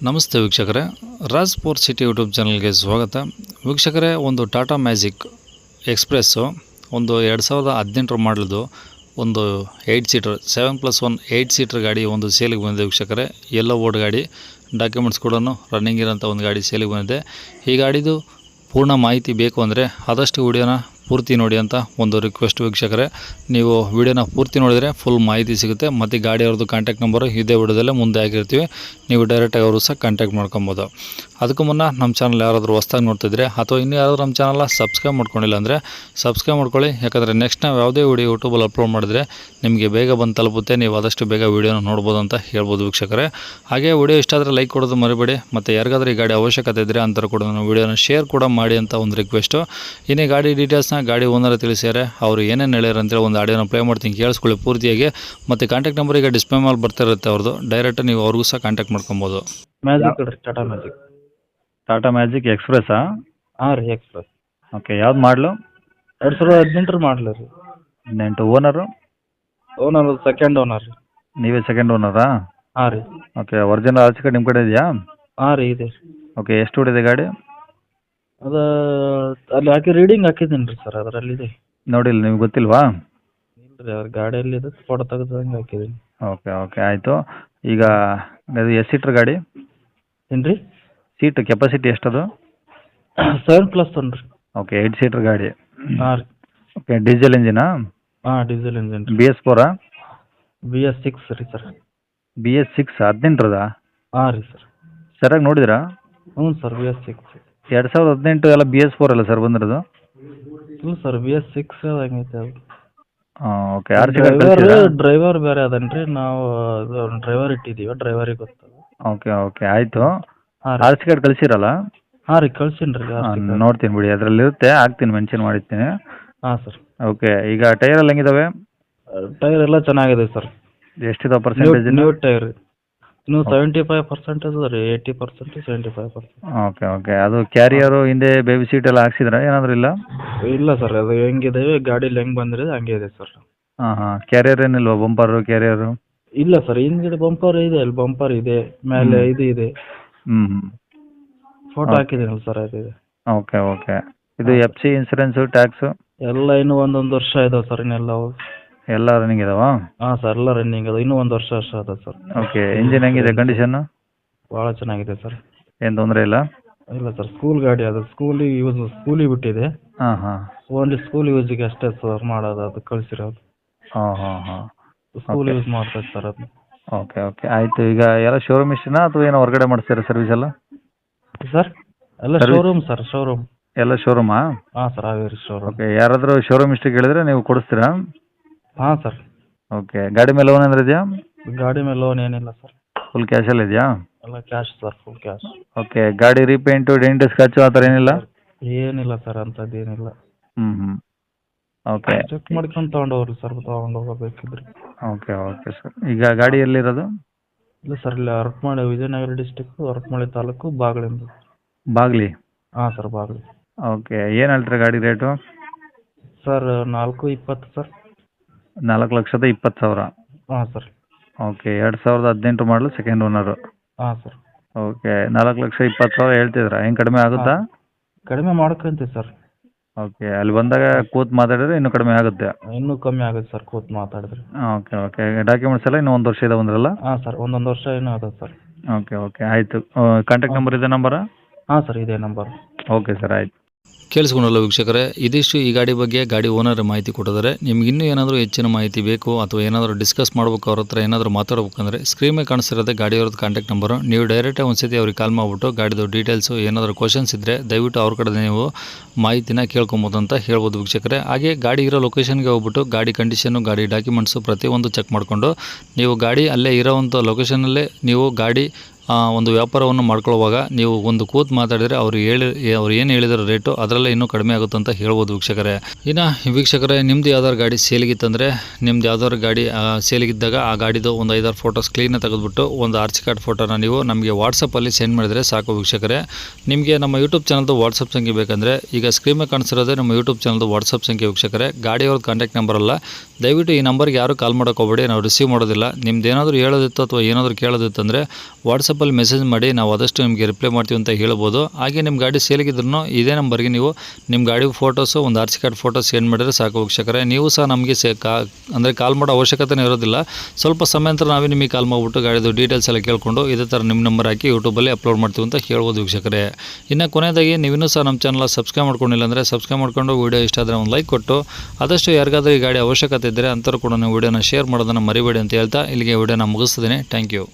ನಮಸ್ತೆ ವೀಕ್ಷಕರೇ, Raj sports city YouTube ಚಾನಲ್ಗೆ ಸ್ವಾಗತ. ವೀಕ್ಷಕರೇ, ಒಂದು ಟಾಟಾ ಮ್ಯಾಜಿಕ್ ಎಕ್ಸ್ಪ್ರೆಸ್ಸು ಒಂದು 2018 ಮಾಡಲ್ದು ಒಂದು 8 ಸೀಟರ್ 7+1 8 ಸೀಟರ್ ಗಾಡಿ ಒಂದು ಸೇಲಿಗೆ ಬಂದಿದೆ ವೀಕ್ಷಕರೇ. ಎಲ್ಲ ಓಡ್ ಗಾಡಿ, ಡಾಕ್ಯುಮೆಂಟ್ಸ್ ಕೂಡ ರನ್ನಿಂಗ್ ಇರೋಂಥ ಒಂದು ಗಾಡಿ ಸೇಲಿಗೆ ಬಂದಿದೆ. ಈ ಗಾಡಿದು ಪೂರ್ಣ ಮಾಹಿತಿ ಬೇಕು ಅಂದರೆ ಆದಷ್ಟು ವಿಡಿಯೋನ ಪೂರ್ತಿ ನೋಡಿ ಅಂತ ಒಂದು ರಿಕ್ವೆಸ್ಟ್ ವೀಕ್ಷಕರೇ. ನೀವು ವಿಡಿಯೋನ ಪೂರ್ತಿ ನೋಡಿದರೆ ಫುಲ್ ಮಾಹಿತಿ ಸಿಗುತ್ತೆ. ಮತ್ತು ಗಾಡಿ ಅವ್ರದ್ದು ಕಾಂಟ್ಯಾಕ್ಟ್ ನಂಬರು ಇದೇ ವಿಡಿಯೋದಲ್ಲೇ ಮುಂದೆ ಆಗಿರ್ತೀವಿ, ನೀವು ಡೈರೆಕ್ಟಾಗಿ ಅವರು ಸಹ ಕಾಂಟ್ಯಾಕ್ಟ್ ಮಾಡ್ಕೊಬೋದು. ಅದಕ್ಕೂ ಮುನ್ನ ನಮ್ಮ ಚಾನಲ್ ಯಾರಾದರೂ ಹೊಸ್ದಾಗಿ ನೋಡ್ತಿದ್ರೆ ಅಥವಾ ಇನ್ನೂ ಯಾರಾದರೂ ನಮ್ಮ ಚಾನಲ್ನ ಸಬ್ಸ್ಕ್ರೈಬ್ ಮಾಡ್ಕೊಂಡಿಲ್ಲ ಅಂದರೆ ಸಬ್ಸ್ಕ್ರೈಬ್ ಮಾಡ್ಕೊಳ್ಳಿ. ಯಾಕಂದರೆ ನೆಕ್ಸ್ಟ್ ನಾವು ಯಾವುದೇ ವಿಡಿಯೋ ಯೂಟ್ಯೂಬಲ್ಲಿ ಅಪ್ಲೋಡ್ ಮಾಡಿದ್ರೆ ನಿಮಗೆ ಬೇಗ ಬಂದು ತಲುಪುತ್ತೆ, ನೀವು ಆದಷ್ಟು ಬೇಗ ವಿಡಿಯೋನ ನೋಡ್ಬೋದು ಅಂತ ಹೇಳ್ಬೋದು ವೀಕ್ಷಕರೇ. ಹಾಗೆ ವಿಡಿಯೋ ಇಷ್ಟ ಆದರೆ ಲೈಕ್ ಕೊಡೋದು ಮರಿಬೇಡಿ. ಮತ್ತು ಯಾರಿಗಾದ್ರೂ ಈ ಗಾಡಿ ಅವಶ್ಯಕತೆ ಇದ್ದರೆ ಅಂತರ ಕೂಡ ನಾವು ವಿಡಿಯೋನ ಶೇರ್ ಕೂಡ ಮಾಡಿ ಅಂತ ಒಂದು ರಿಕ್ವೆಸ್ಟು. ಇನ್ನೇ ಗಾಡಿ ಡೀಟೇಲ್ಸ್ನ ಗಾಡಿ ಓನರ್ ತಿಳಿಸ್ಯಾರೆ, ಅವರು ಏನೇನು ಹೇಳ್ಯಾರ ಅಂತೇಳಿ ಒಂದು ಆಡಿಯೋನ ಪ್ಲೇ ಮಾಡ್ತೀನಿ, ಕೇಳಿಸ್ಕೊಳ್ಳಿ ಪೂರ್ತಿಯಾಗಿ. ಮತ್ತು ಕಾಂಟ್ಯಾಕ್ಟ್ ನಂಬರ್ ಈಗ ಡಿಸ್ಪ್ಲೇ ಮೇಲೆ ಬರ್ತಾ ಇರುತ್ತೆ ಅವ್ರದ್ದು, ಡೈರೆಕ್ಟ್ ನೀವು ಅವ್ರಿಗೂ ಸಹ ಕಾಂಟ್ಯಾಕ್ಟ್ ಮಾಡ್ಕೊಬೋದು. ಮ್ಯಾಜಿಕ್ ರೀ, ಟಾಟಾ ಮ್ಯಾಜಿಕ್ ಎಕ್ಸ್ಪ್ರೆಸ್ಸಾ? ಹಾಂ ರೀ, ಎಕ್ಸ್ಪ್ರೆಸ್. ಓಕೆ, ಯಾವ್ದು ಮಾಡಲು? 2018 ಮಾಡಲ ರೀ. 18. ಓನರು? ಓನರ್ ಸೆಕೆಂಡ್ ಓನರ್ ರೀ. ನೀವೇ ಸೆಕೆಂಡ್ ಓನರಾ? ಹಾಂ ರೀ. ಓಕೆ, ಒರಿಜಿನಲ್ ಆರ್ಸಿ ಕಾರ್ಡ್ ನಿಮ್ಮ ಕಡೆ ಇದೆಯಾ? ಹಾಂ ರೀ, ಇದೆ. ಓಕೆ, ಎಷ್ಟು ಹೊಡಿದೆ ಗಾಡಿ? ಅದು ಅಲ್ಲಿ ಹಾಕಿ ರೀಡಿಂಗ್ ಹಾಕಿದ್ದೀನಿ ರೀ ಸರ್, ಅದರಲ್ಲಿದೆ. ನೋಡಿಲ್ಲ, ನಿಮ್ಗೆ ಗೊತ್ತಿಲ್ವಾ? ಇಲ್ಲ ರೀ, ಅವ್ರ ಗಾಡಿಯಲ್ಲಿದೆ, ಫೋಟೋ ತೆಗೆದಂಗೆ ಹಾಕಿದ್ದೀನಿ. ಓಕೆ ಓಕೆ, ಆಯಿತು. ಈಗ ಅದು ಎಷ್ಟು ಸೀಟ್ರ್ ಗಾಡಿ? ಏನು ರೀ? Seat capacity ಎಷ್ಟದು? 7+1 ರೀ. ಓಕೆ, 8 ಸೀಟ್ರ್ ಗಾಡಿ. ಹಾಂ ರೀ. ಓಕೆ, ಡೀಸೆಲ್ ಇಂಜಿನಾ? ಹಾಂ, ಡೀಸೆಲ್ ಇಂಜಿನ್ ರೀ. BS4? BS6 ರೀ ಸರ್. BS6 18 ಹಾಂ ರೀ ಸರ್. ಸರಿಯಾಗಿ ನೋಡಿದ್ರಾ? ಹ್ಞೂ ಸರ್, BS6. 2018 ಎಲ್ಲ BS4 ಅಲ್ಲ ಸರ್ ಬಂದಿರೋದು? ಇಲ್ಲ ಸರ್, BS6 ಹಂಗೈತೆ ಅದು. ಹಾಂ, okay. R C card driver ಬೇರೆ ಅದನ್ರಿ, ನಾವು ಡ್ರೈವರ್ ಇಟ್ಟಿದ್ದೀವಿ, ಡ್ರೈವರಿಗೆ ಗೊತ್ತದ. ಓಕೆ ಓಕೆ, ಆಯಿತು. ಹಾಂ ರೀ. ಆರ್ ಸಿ ಕಾರ್ಡ್ ಕಳಿಸಿರಲ್ಲ? ಹಾಂ ರೀ, ಕಳ್ಸೀನಿ ರೀ. ನೋಡ್ತೀನಿ ಬಿಡಿ, ಅದರಲ್ಲಿರುತ್ತೆ, ಹಾಕ್ತೀನಿ, ಮೆನ್ಷನ್ ಮಾಡಿರ್ತೀನಿ. ಹಾಂ ಸರ್. ಓಕೆ, ಈಗ ಟೈರ್ ಎಲ್ಲ ಹೆಂಗಿದಾವೆ? ಟೈರ್ ಎಲ್ಲ ಚೆನ್ನಾಗಿದೆ ಸರ್. ಎಷ್ಟಿದಾವೆ ಪರ್ಸೆಂಟೇಜ್? ನ್ಯೂ ಟೈರ್ ಇನ್ನು 75% ಅದ ರೀ, 80% 75%. ಓಕೆ ಓಕೆ, ಅದು ಕ್ಯಾರಿಯರು ಹಿಂದೆ ಬೇಬಿ ಸೀಟ್ ಎಲ್ಲ ಹಾಕ್ಸಿದ್ರಾ ಏನಾದರೂ? ಇಲ್ಲ ಇಲ್ಲ ಸರ್, ಅದು ಹೆಂಗಿದೆ ಗಾಡೀಲಿ ಹೆಂಗೆ ಬಂದಿದೆ ಹಂಗೆ ಇದೆ ಸರ್. ಹಾಂ ಹಾಂ, ಕ್ಯಾರಿಯರ್ ಏನಿಲ್ವಾ? Bumper carrier? ಇಲ್ಲ ಸರ್, ಹಿಂದ್ಗಡೆ ಬಂಪರ್ ಇದೆ, ಅಲ್ಲಿ ಬಂಪರ್ ಇದೆ, ಮೇಲೆ ಇದು ಇದೆ. ಹ್ಞೂ, ಫೋಟೋ ಹಾಕಿದ್ದೀನಲ್ಲ ಸರ್, ಅದಿದೆ. Okay okay. ಇದು FC ಇನ್ಸೂರೆನ್ಸು ಟ್ಯಾಕ್ಸು ಎಲ್ಲ ಇನ್ನೂ ಒಂದೊಂದು ವರ್ಷ ಇದಾವೆ ಸರ್, ಇನ್ನೆಲ್ಲ. ಎಲ್ಲ ರನ್ನಿಂಗ್ ಇದಾವಾ? ಹಾಂ ಸರ್, ಎಲ್ಲ ರನ್ನಿಂಗ್ ಅದು, ಇನ್ನೂ ಒಂದು ವರ್ಷ ಅದ ಸರ್. ಓಕೆ, ಇಂಜಿನ್ ಹೆಂಗಿದೆ ಕಂಡೀಷನ್ನು? ಭಾಳ ಚೆನ್ನಾಗಿದೆ ಸರ್, ಏನು ತೊಂದರೆ ಇಲ್ಲ? ಇಲ್ಲ ಸರ್, ಸ್ಕೂಲ್ ಗಾಡಿ ಅದು, ಸ್ಕೂಲಿಗೆ ಬಿಟ್ಟಿದೆ. ಹಾಂ ಹಾಂ, ಓನ್ಲಿ ಸ್ಕೂಲ್ ಯೂಸಿಗೆ ಅಷ್ಟೇ ಸರ್ ಮಾಡೋದು, ಅದು ಕಳಿಸಿರೋದು. ಹಾಂ ಹಾಂ ಹಾಂ, ಸ್ಕೂಲ್ ಯೂಸ್ ಮಾಡ್ತಾರೆ ಸರ್ ಅದು. ಓಕೆ ಓಕೆ, ಆಯಿತು. ಈಗ ಎಲ್ಲ ಶೋರೂಮ್ ಇಷ್ಟನಾ ಅಥವಾ ಏನೋ ಹೊರಗಡೆ ಮಾಡಿಸ್ತೀರಾ ಸರ್ವಿಸ್ ಎಲ್ಲ? ಸರ್ ಎಲ್ಲ ಶೋರೂಮ್ ಸರ್, ಶೋರೂಮ್ ಎಲ್ಲ ಶೋರೂಮಾ? ಹಾಂ ಸರ್, ಹಾವೇರಿ ಶೋರೂಮ್. ಓಕೆ, ಯಾರಾದರೂ ಶೋರೂಮ್ ಇಷ್ಟು ಕೇಳಿದ್ರೆ ನೀವು ಕೊಡಿಸ್ತೀರಾ? ಹಾಂ ಸರ್. ಓಕೆ, ಗಾಡಿ ಮೇಲೆ ಲೋನ್ ಏನಾದ್ರು ಇದೆಯಾ? ಗಾಡಿ ಮೇಲೆ ಲೋನ್ ಏನಿಲ್ಲ ಸರ್, ಫುಲ್ ಕ್ಯಾಶಲ್ಲಿ ಇದೆಯಾ? ಎಲ್ಲ cash sir, full cash. Okay, ಗಾಡಿ ರೀಪೇಂಟು ಡೆಂಟ್ ಸ್ಕ್ರಾಚು ಆ ಥರ ಏನಿಲ್ಲ? ಏನಿಲ್ಲ ಸರ್, ಅಂಥದ್ದು ಏನಿಲ್ಲ. ಹ್ಞೂ, ಓಕೆ. ಚೆಕ್ ಮಾಡ್ಕೊಂಡು ತೊಗೊಂಡೋಗ್ರಿ ಸರ್, ತೊಗೊಂಡು ಹೋಗಬೇಕಿದ್ರಿ. Okay okay sir. ಈಗ ಗಾಡಿ ಎಲ್ಲಿರೋದು? ಇಲ್ಲ ಸರ್, ಇಲ್ಲಿ ಹರಪನಹಳ್ಳಿ, ವಿಜಯನಗರ ಡಿಸ್ಟಿಕ್ಕು, ಹರಪನಹಳ್ಳಿ ತಾಲೂಕು, ಬಾಗಲಿಂದ. ಬಾಗ್ಲಿ? ಹಾಂ ಸರ್, ಬಾಗಲಿ. ಓಕೆ, ಏನು ಹೇಳ್ತೀರಾ ಗಾಡಿ ರೇಟು? Sir 4,20,000 sir. 4,20,000? ಹಾಂ ಸರ್. ಓಕೆ, 2018 ಮಾಡಲು ಸೆಕೆಂಡ್ ಓನರು? ಹಾಂ ಸರ್. ಓಕೆ, 4,20,000 ಹೇಳ್ತಿದ್ರಾ? ಹೆಂಗೆ ಕಡಿಮೆ ಆಗುತ್ತಾ? ಕಡಿಮೆ ಮಾಡ್ಕೊಂತೀವಿ ಸರ್. ಓಕೆ, ಅಲ್ಲಿ ಬಂದಾಗ ಕೂತು ಮಾತಾಡಿದ್ರೆ ಇನ್ನೂ ಕಡಿಮೆ ಆಗುತ್ತೆ? ಇನ್ನೂ ಕಮ್ಮಿ ಆಗುತ್ತೆ ಸರ್, ಕೂತು ಮಾತಾಡಿದ್ರೆ. ಓಕೆ ಓಕೆ, ಡಾಕ್ಯುಮೆಂಟ್ಸ್ ಎಲ್ಲ ಇನ್ನೂ 1 ವರ್ಷ ಇದೆ ಬಂದ್ರಲ್ಲ? ಹಾಂ ಸರ್, ಒಂದೊಂದು ವರ್ಷ ಏನೂ ಅದ ಸರ್. ಓಕೆ ಓಕೆ, ಆಯಿತು. ಕಾಂಟ್ಯಾಕ್ಟ್ ನಂಬರ್ ಇದೆ ನಂಬರಾ? ಹಾಂ ಸರ್, ಇದೇ ನಂಬರ್. ಓಕೆ ಸರ್, ಆಯಿತು. ಕೇಳಿಸ್ಕೊಂಡಲ್ಲ ವೀಕ್ಷಕರೇ, ಇದಿಷ್ಟು ಈ ಗಾಡಿ ಬಗ್ಗೆ ಗಾಡಿ ಓನರ್ ಮಾಹಿತಿ ಕೊಟ್ಟಿದ್ದಾರೆ. ನಿಮ್ಗೆ ಇನ್ನೂ ಏನಾದರೂ ಹೆಚ್ಚಿನ ಮಾಹಿತಿ ಬೇಕು ಅಥವಾ ಏನಾದರೂ ಡಿಸ್ಕಸ್ ಮಾಡಬೇಕು, ಅವ್ರ ಹತ್ರ ಏನಾದರೂ ಮಾತಾಡಬೇಕಂದ್ರೆ ಸ್ಕ್ರೀನ್ ಮೇಲೆ ಕಾಣಿಸ್ತಿರೋದೇ ಗಾಡಿಯವ್ರದ್ದು ಕಾಂಟ್ಯಾಕ್ಟ್ ನಂಬರು. ನೀವು ಡೈರೆಕ್ಟಾಗಿ ಒಂದ್ಸತಿ ಅವ್ರಿಗೆ ಕಾಲ್ ಮಾಡಿಬಿಟ್ಟು ಗಾಡಿದು ಡೀಟೇಲ್ಸು ಏನಾದರೂ ಕ್ವಶನ್ಸ್ ಇದ್ದರೆ ದಯವಿಟ್ಟು ಅವ್ರ ಕಡೆ ನೀವು ಮಾಹಿತಿನ ಕೇಳ್ಕೊಬೋದು ಅಂತ ಹೇಳ್ಬೋದು ವೀಕ್ಷಕರೇ. ಹಾಗೆ ಗಾಡಿ ಇರೋ ಲೊಕೇಶನ್ಗೆ ಹೋಗ್ಬಿಟ್ಟು ಗಾಡಿ ಕಂಡೀಷನ್ನು, ಗಾಡಿ ಡಾಕ್ಯುಮೆಂಟ್ಸು ಪ್ರತಿಯೊಂದು ಚೆಕ್ ಮಾಡಿಕೊಂಡು ನೀವು ಗಾಡಿ ಅಲ್ಲೇ ಇರೋವಂಥ ಲೊಕೇಶನಲ್ಲೇ ನೀವು ಗಾಡಿ ಒಂದು ವ್ಯಾಪಾರವನ್ನು ಮಾಡ್ಕೊಳ್ಳುವಾಗ ನೀವು ಒಂದು ಕೂತು ಮಾತಾಡಿದರೆ ಅವ್ರು ಏನು ಹೇಳಿದಾರೆ ರೇಟು ಅದರಲ್ಲೇ ಇನ್ನೂ ಕಡಿಮೆ ಆಗುತ್ತೆ ಅಂತ ಹೇಳ್ಬೋದು ವೀಕ್ಷಕರೇ. ಇನ್ನು ವೀಕ್ಷಕರೇ, ನಿಮ್ಮದು ಯಾವ್ದಾದ್ರು ಗಾಡಿ ಸೇಲಿಗಿತ್ತಂದರೆ ನಿಮ್ದು ಯಾವ್ದಾದ್ರು ಗಾಡಿ ಸೇಲಿಗಿದ್ದಾಗ ಆ ಗಾಡಿದು ಒಂದು 5-6 ಫೋಟೋಸ್ ಕ್ಲೀನಾಗಿ ತೆಗೆದುಬಿಟ್ಟು ಒಂದು ಆರ್ ಸಿ ಕಾರ್ಡ್ ಫೋಟೋನ ನೀವು ನಮಗೆ ವಾಟ್ಸಪ್ಪಲ್ಲಿ ಸೆಂಡ್ ಮಾಡಿದರೆ ಸಾಕು ವೀಕ್ಷಕರೇ. ನಿಮಗೆ ನಮ್ಮ ಯೂಟ್ಯೂಬ್ ಚಾನಲ್ದು ವಾಟ್ಸಪ್ ಸಂಖ್ಯೆ ಬೇಕಂದರೆ ಈಗ ಸ್ಕ್ರೀನ್ ಮೇಲೆ ಕಾಣಿಸಿರೋದೇ ನಮ್ಮ ಯೂಟ್ಯೂಬ್ ಚಾನಲ್ದು ವಾಟ್ಸಪ್ ಸಂಖ್ಯೆ ವೀಕ್ಷಕರೇ. ಗಾಡಿಯವ್ರದ್ದು ಕಾಂಟ್ಯಾಕ್ಟ್ ನಂಬರ್ ಅಲ್ಲ, ದಯವಿಟ್ಟು ಈ ನಂಬರ್ಗೆ ಯಾರು ಕಾಲ್ ಮಾಡೋಕೆ ಹೋಗಬೇಡಿ, ನಾವು ರಿಸೀವ್ ಮಾಡೋದಿಲ್ಲ. ನಿಮ್ದು ಏನಾದರೂ ಹೇಳೋದಿತ್ತು ಅಥವಾ ಏನಾದರೂ ಕೇಳೋದಿತ್ತಂದರೆ ವಾಟ್ಸಪ್ ವಾಟ್ಸಪ್ಪಲ್ಲಿ ಮೆಸೇಜ್ ಮಾಡಿ ನಾವು ಆದಷ್ಟು ನಿಮಗೆ ರಿಪ್ಲೈ ಮಾಡ್ತೀವಿ ಅಂತ ಹೇಳ್ಬೋದು. ಹಾಗೆ ನಿಮ್ಮ ಗಾಡಿ ಸೇಲಿಗಿದ್ರೂ ಇದೇ ನಂಬರ್ಗೆ ನೀವು ನಿಮ್ಮ ಗಾಡಿ ಫೋಟೋಸು, ಒಂದು R C card photos send ಮಾಡಿದರೆ ಸಾಕು ವೀಕ್ಷಕರೇ. ನೀವು ಸಹ ನಮಗೆ ಅಂದರೆ ಕಾಲ್ ಮಾಡೋ ಅವಶ್ಯಕತೆನೇ ಇರೋದಿಲ್ಲ. ಸ್ವಲ್ಪ ಸಮಯ ನಂತರ ನಾವೇ ನಿಮಗೆ ಕಾಲ್ ಮಾಡಿಬಿಟ್ಟು ಗಾಡಿದು ಡೀಟೇಲ್ಸ್ ಎಲ್ಲ ಕೇಳಿಕೊಂಡು ಇದೇ ಥರ ನಿಮ್ಮ ನಂಬರ್ ಹಾಕಿ ಯೂಟ್ಯೂಬಲ್ಲಿ ಅಪ್ಲೋಡ್ ಮಾಡ್ತೀವಿ ಅಂತ ಹೇಳ್ಬೋದು ವೀಕ್ಷಕರೇ. ಇನ್ನು ಕೊನೆಯದಾಗಿ ನೀವಿನ್ನೂ ಸಹ ನಮ್ಮ ಚಾನಲ್ ಸಬ್ಸ್ಕ್ರೈಬ್ ಮಾಡ್ಕೊಂಡಿಲ್ಲ ಅಂದರೆ ಸಬ್ಸ್ಕ್ರೈಬ್ ಮಾಡ್ಕೊಂಡು ವೀಡಿಯೋ ಇಷ್ಟ ಆದರೆ ಒಂದು ಲೈಕ್ ಕೊಟ್ಟು ಆದಷ್ಟು ಯಾರಿಗಾದ್ರೂ ಈ ಗಾಡಿ ಅವಶ್ಯಕತೆ ಇದ್ದರೆ ಅಂಥವ್ರು ಕೂಡ ನೀವು ವೀಡಿಯೋನ ಶೇರ್ ಮಾಡೋದನ್ನು ಮರಿಬೇಡಿ ಅಂತ ಹೇಳ್ತಾ ಇಲ್ಲಿಗೆ ವೀಡಿಯೋನ ಮುಗಿಸ್ತಿದ್ದೀನಿ. Thank you.